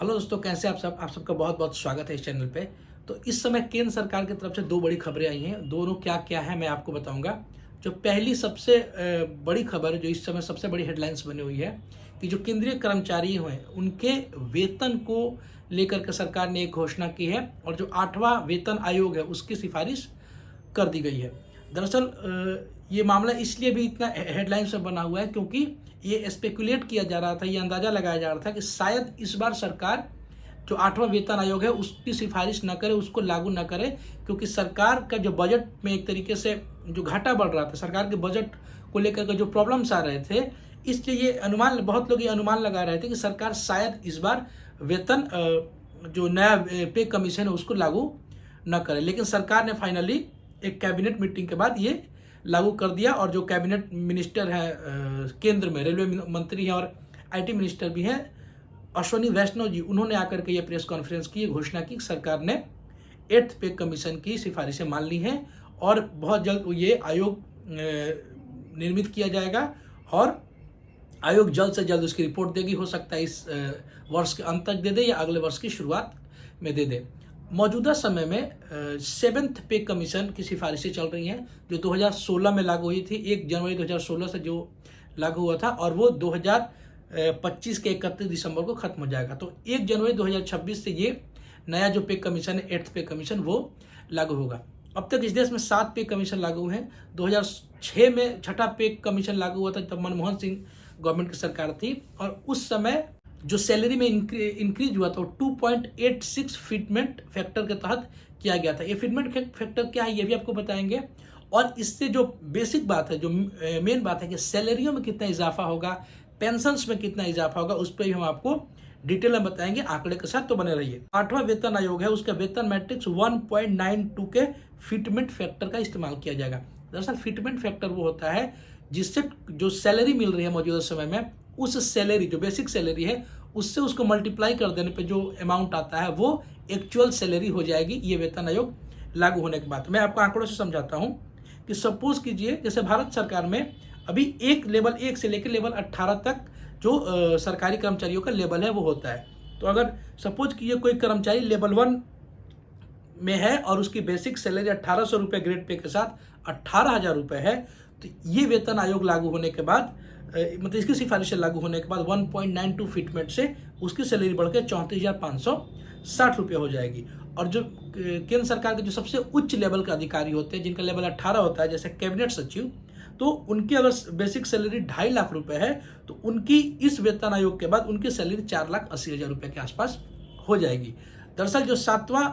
Hello दोस्तों, कैसे आप सबका बहुत बहुत स्वागत है इस चैनल पे। तो इस समय केंद्र सरकार की तरफ से दो बड़ी खबरें आई हैं। दोनों क्या क्या है मैं आपको बताऊंगा। जो पहली सबसे बड़ी खबर जो इस समय सबसे बड़ी हेडलाइंस बनी हुई है कि जो केंद्रीय कर्मचारी हैं उनके वेतन को लेकर के सरकार ने एक घोषणा की है और जो 8वां वेतन आयोग है उसकी सिफारिश कर दी गई है। दरअसल ये मामला इसलिए भी इतना हेडलाइंस में बना हुआ है क्योंकि ये स्पेकुलेट किया जा रहा था, ये अंदाज़ा लगाया जा रहा था कि शायद इस बार सरकार जो 8वां वेतन आयोग है उसकी सिफारिश न करे, उसको लागू न करे, क्योंकि सरकार का जो बजट में एक तरीके से जो घाटा बढ़ रहा था, सरकार के बजट को लेकर के जो प्रॉब्लम्स आ रहे थे, इसलिए ये अनुमान, बहुत लोग ये अनुमान लगा रहे थे कि सरकार शायद इस बार वेतन जो नया पे कमीशन है उसको लागू न करे। लेकिन सरकार ने फाइनली एक कैबिनेट मीटिंग के बाद ये लागू कर दिया और जो कैबिनेट मिनिस्टर हैं केंद्र में, रेलवे मंत्री हैं और आईटी मिनिस्टर भी हैं, अश्विनी वैष्णव जी, उन्होंने आकर के ये प्रेस कॉन्फ्रेंस की घोषणा की कि सरकार ने 8th पे कमीशन की सिफारिशें मान ली हैं और बहुत जल्द ये आयोग निर्मित किया जाएगा और आयोग जल्द से जल्द उसकी रिपोर्ट देगी। हो सकता है इस वर्ष के अंत तक दे दे या अगले वर्ष की शुरुआत में दे दे। मौजूदा समय में 7th पे कमीशन की सिफारिशें चल रही हैं जो 2016 में लागू हुई थी। 1 जनवरी 2016 से जो लागू हुआ था और वो 2025 के 31 दिसंबर को खत्म हो जाएगा। तो 1 जनवरी 2026 से ये नया जो पे कमीशन है, 8th पे कमीशन, वो लागू होगा। अब तक इस देश में 7 पे कमीशन लागू हैं। 2006 में 6ठा पे कमीशन लागू हुआ था, तब मनमोहन सिंह गवर्नमेंट की सरकार थी और उस समय जो सैलरी में इंक्रीज हुआ था 2.86 फिटमेंट फैक्टर के तहत किया गया था। ये फिटमेंट फैक्टर क्या है ये भी आपको बताएंगे और इससे जो बेसिक बात है, जो मेन बात है कि सैलरियों में कितना इजाफा होगा, पेंशन्स में कितना इजाफा होगा, उस पर भी हम आपको डिटेल में बताएंगे आंकड़े के साथ। तो बने रहिए। 8वां वेतन आयोग है, उसका वेतन मैट्रिक्स 1.92 के फिटमेंट फैक्टर का इस्तेमाल किया जाएगा। दरअसल फिटमेंट फैक्टर वो होता है जिससे जो सैलरी मिल रही है मौजूदा समय में, उस सैलरी, जो बेसिक सैलरी है, उससे उसको मल्टीप्लाई कर देने पे जो अमाउंट आता है वो एक्चुअल सैलरी हो जाएगी ये वेतन आयोग लागू होने के बाद। मैं आपको आंकड़ों से समझाता हूँ कि सपोज कीजिए जैसे भारत सरकार में अभी लेवल 1 से लेकर लेवल 18 तक जो सरकारी कर्मचारियों का लेवल है वो होता है। तो अगर सपोज कीजिए कोई कर्मचारी लेवल 1 में है और उसकी बेसिक सैलरी 1800 रुपये ग्रेड पे के साथ 18,000 रुपये है, तो ये वेतन आयोग लागू होने के बाद, मतलब इसकी सिफारिशें लागू होने के बाद 1.92 फिटमेंट से उसकी सैलरी बढ़कर 34,560 रुपये हो जाएगी। और जो केंद्र सरकार के जो सबसे उच्च लेवल के अधिकारी होते हैं, जिनका लेवल 18 होता है, जैसे कैबिनेट सचिव, तो उनकी अगर बेसिक सैलरी 2.5 लाख रुपए है तो उनकी इस वेतन आयोग के बाद उनकी सैलरी 4,80,000 रुपये के आसपास हो जाएगी। दरअसल जो 7वां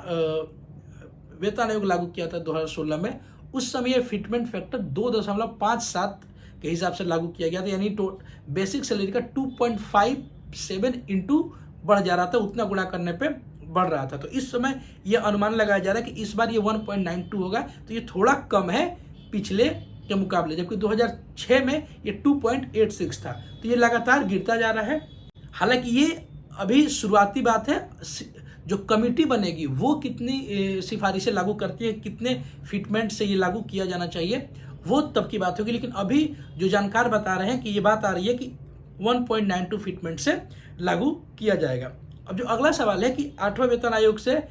वेतन आयोग लागू किया था 2016 में, उस समय फिटमेंट फैक्टर 2.57 के हिसाब से लागू किया गया था, यानी बेसिक सैलरी का 2.57 इंटू बढ़ जा रहा था, उतना गुणा करने पे बढ़ रहा था। तो इस समय ये अनुमान लगाया जा रहा है कि इस बार ये 1.92 होगा, तो ये थोड़ा कम है पिछले के मुकाबले, जबकि 2006 में ये 2.86 था। तो ये लगातार गिरता जा रहा है। हालांकि ये अभी शुरुआती बात है, जो कमेटी बनेगी वो कितनी सिफारिशें लागू करती है, कितने फिटमेंट से ये लागू किया जाना चाहिए, वो तब की बात होगी। लेकिन अभी जो जानकार बता रहे हैं कि ये बात आ रही है कि 1.92 फिटमेंट से लागू किया जाएगा। अब जो अगला सवाल है कि 8वां वेतन आयोग से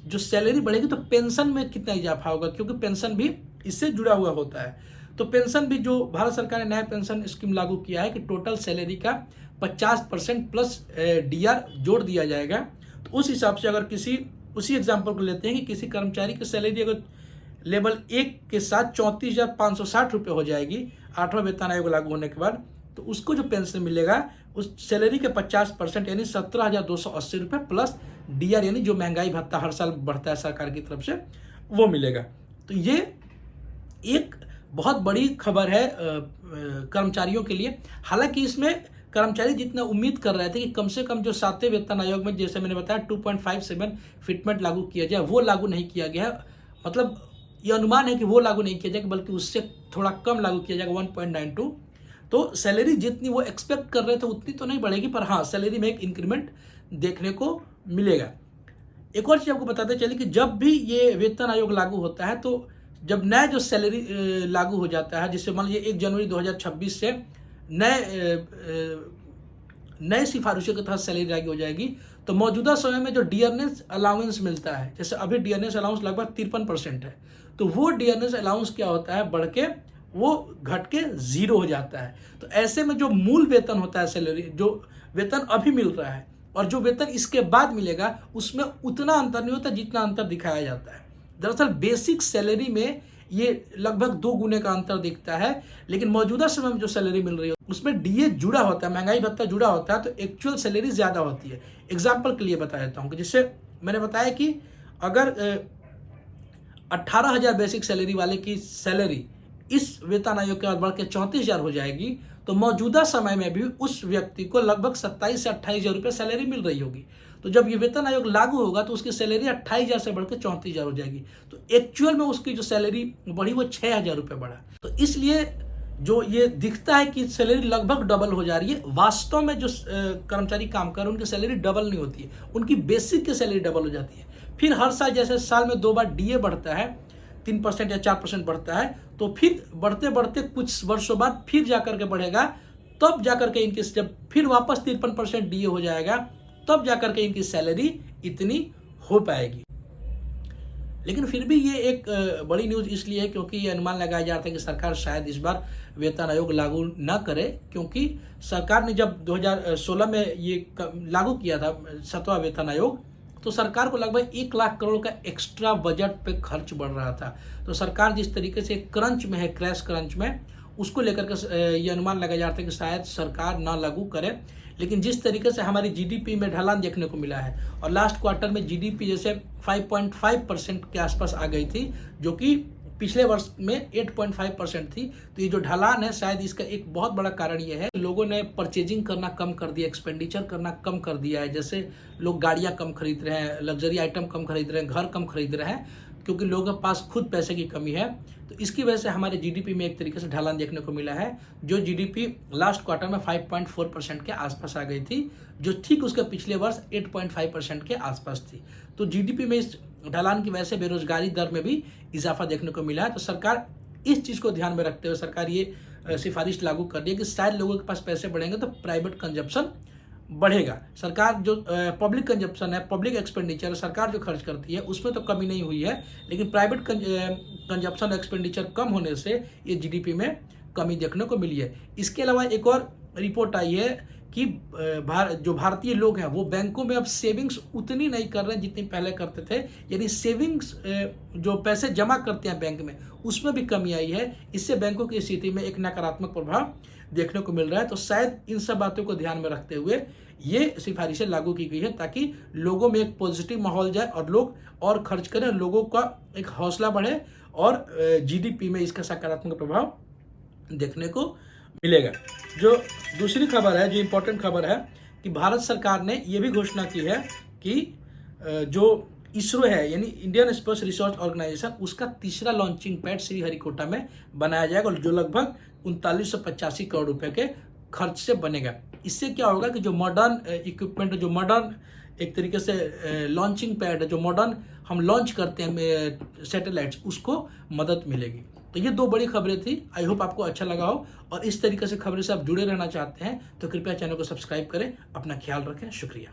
जो सैलरी बढ़ेगी तो पेंशन में कितना इजाफा होगा, क्योंकि पेंशन भी इससे जुड़ा हुआ होता है। तो पेंशन भी, जो भारत सरकार ने नया पेंशन स्कीम लागू किया है कि टोटल सैलरी का 50% प्लस डीआर जोड़ दिया जाएगा। तो उस हिसाब से अगर उसी एग्जाम्पल को लेते हैं कि किसी कर्मचारी की सैलरी अगर लेवल 1 के साथ 34,560 रुपये हो जाएगी 8वां वेतन आयोग लागू होने के बाद, तो उसको जो पेंशन मिलेगा उस सैलरी के 50% यानी 17,280 रुपये प्लस डीआर, यानी जो महंगाई भत्ता हर साल बढ़ता है सरकार की तरफ से, वो मिलेगा। तो ये एक बहुत बड़ी खबर है कर्मचारियों के लिए। हालांकि इसमें कर्मचारी जितना उम्मीद कर रहे थे कि कम से कम जो 7वें वेतन आयोग में, जैसे मैंने बताया, 2.57 फिटमेंट लागू किया जाए, वो लागू नहीं किया गया है। मतलब ये अनुमान है कि वो लागू नहीं किया जाएगा, बल्कि उससे थोड़ा कम लागू किया जाएगा, 1.92। तो सैलरी जितनी वो एक्सपेक्ट कर रहे थे उतनी तो नहीं बढ़ेगी, पर हाँ, सैलरी में एक इंक्रीमेंट देखने को मिलेगा। एक और चीज़ आपको बताते चलिए कि जब भी ये वेतन आयोग लागू होता है, तो जब नया जो सैलरी लागू हो जाता है, जिससे मान लीजिए 1 जनवरी 2026 से नए सिफारिशों के तहत सैलरी लागू हो जाएगी, तो मौजूदा समय में जो डियरनेस अलाउंस मिलता है, जैसे अभी डियरनेस अलाउंस लगभग 53% है, तो वो डियरनेस अलाउंस क्या होता है, बढ़ के वो घट के 0 हो जाता है। तो ऐसे में जो मूल वेतन होता है, सैलरी, जो वेतन अभी मिल रहा है और जो वेतन इसके बाद मिलेगा, उसमें उतना अंतर नहीं होता जितना अंतर दिखाया जाता है। दरअसल बेसिक सैलरी में ये लगभग 2 गुने का अंतर दिखता है, लेकिन मौजूदा समय में जो सैलरी मिल रही है उसमें डीए जुड़ा होता है, महंगाई भत्ता जुड़ा होता है, तो एक्चुअल सैलरी ज़्यादा होती है। एग्जाम्पल के लिए बता देता हूँ कि जिससे मैंने बताया कि अगर 18,000 बेसिक सैलरी वाले की सैलरी इस वेतन आयोग के बाद बढ़ के 34,000 हो जाएगी, तो मौजूदा समय में भी उस व्यक्ति को लगभग 27 से 28,000 रुपये सैलरी मिल रही होगी। तो जब ये वेतन आयोग लागू होगा तो उसकी सैलरी 28,000 से बढ़कर 34,000 हो जाएगी। तो एक्चुअल में उसकी जो सैलरी बढ़ी वो 6,000 रुपये बढ़ा। तो इसलिए जो ये दिखता है कि सैलरी लगभग डबल हो जा रही है, वास्तव में जो कर्मचारी काम कर रहे हैं उनकी सैलरी डबल नहीं होती है, उनकी बेसिक की सैलरी डबल हो जाती है। फिर हर साल, जैसे साल में 2 बार डीए बढ़ता है, 3% या 4% बढ़ता है, तो फिर बढ़ते बढ़ते कुछ वर्षों बाद फिर जाकर के बढ़ेगा, तब जाकर के इनकी, जब फिर वापस 53% डीए हो जाएगा, तब जाकर के इनकी सैलरी इतनी हो पाएगी। लेकिन फिर भी ये एक बड़ी न्यूज़ इसलिए है क्योंकि ये अनुमान लगाया जा रहा था कि सरकार शायद इस बार वेतन आयोग लागू ना करे, क्योंकि सरकार ने जब 2016 में ये लागू किया था 7वां वेतन आयोग, तो सरकार को लगभग 1 लाख करोड़ का एक्स्ट्रा बजट पे खर्च बढ़ रहा था। तो सरकार जिस तरीके से क्रंच में है, क्रैश क्रंच में, उसको लेकर के ये अनुमान लगाया जा रहा था कि शायद सरकार ना लागू करे। लेकिन जिस तरीके से हमारी जीडीपी में ढलान देखने को मिला है और लास्ट क्वार्टर में जीडीपी जैसे 5.5% के आसपास आ गई थी, जो कि पिछले वर्ष में 8.5% थी, तो ये जो ढलान है शायद इसका एक बहुत बड़ा कारण ये है, लोगों ने परचेजिंग करना कम कर दिया, एक्सपेंडिचर करना कम कर दिया है। जैसे लोग गाड़ियाँ कम खरीद रहे हैं, लग्जरी आइटम कम खरीद रहे हैं, घर कम खरीद रहे हैं, क्योंकि लोगों के पास खुद पैसे की कमी है। तो इसकी वजह से हमारे जीडीपी में एक तरीके से ढलान देखने को मिला है, जो जीडीपी लास्ट क्वार्टर में 5.4% के आसपास आ गई थी, जो ठीक उसके पिछले वर्ष 8.5% के आसपास थी। तो जीडीपी में इस ढलान की वजह से बेरोजगारी दर में भी इजाफा देखने को मिला है। तो सरकार इस चीज़ को ध्यान में रखते हुए सरकार ये सिफारिश लागू कर दी है कि शायद लोगों के पास पैसे बढ़ेंगे तो प्राइवेट कंजप्शन बढ़ेगा। सरकार जो पब्लिक कंजप्शन है, पब्लिक एक्सपेंडिचर सरकार जो खर्च करती है उसमें तो कमी नहीं हुई है, लेकिन प्राइवेट कंजप्शन एक्सपेंडिचर कम होने से ये जीडीपी में कमी देखने को मिली है। इसके अलावा एक और रिपोर्ट आई है कि जो भारतीय लोग हैं वो बैंकों में अब सेविंग्स उतनी नहीं कर रहे हैं जितनी पहले करते थे, यानी सेविंग्स जो पैसे जमा करते हैं बैंक में उसमें भी कमी आई है। इससे बैंकों की स्थिति में एक नकारात्मक प्रभाव देखने को मिल रहा है। तो शायद इन सब बातों को ध्यान में रखते हुए ये सिफारिशें लागू की गई है, ताकि लोगों में एक पॉजिटिव माहौल जाए और लोग और खर्च करें, लोगों का एक हौसला बढ़े और जीडीपी में इसका सकारात्मक प्रभाव देखने को मिलेगा। जो दूसरी खबर है, जो इम्पोर्टेंट खबर है, कि भारत सरकार ने ये भी घोषणा की है कि जो इसरो है, यानी इंडियन स्पेस रिसर्च ऑर्गेनाइजेशन, उसका तीसरा लॉन्चिंग पैड श्रीहरिकोटा में बनाया जाएगा, और जो लगभग 3985 करोड़ रुपए के खर्च से बनेगा। इससे क्या होगा कि जो मॉडर्न इक्विपमेंट, जो मॉडर्न एक तरीके से लॉन्चिंग पैड है, जो मॉडर्न हम लॉन्च करते हैं सैटेलाइट्स, उसको मदद मिलेगी। तो ये 2 बड़ी खबरें थी। आई होप आपको अच्छा लगा हो, और इस तरीके से खबरें से आप जुड़े रहना चाहते हैं तो कृपया चैनल को सब्सक्राइब करें। अपना ख्याल रखें। शुक्रिया।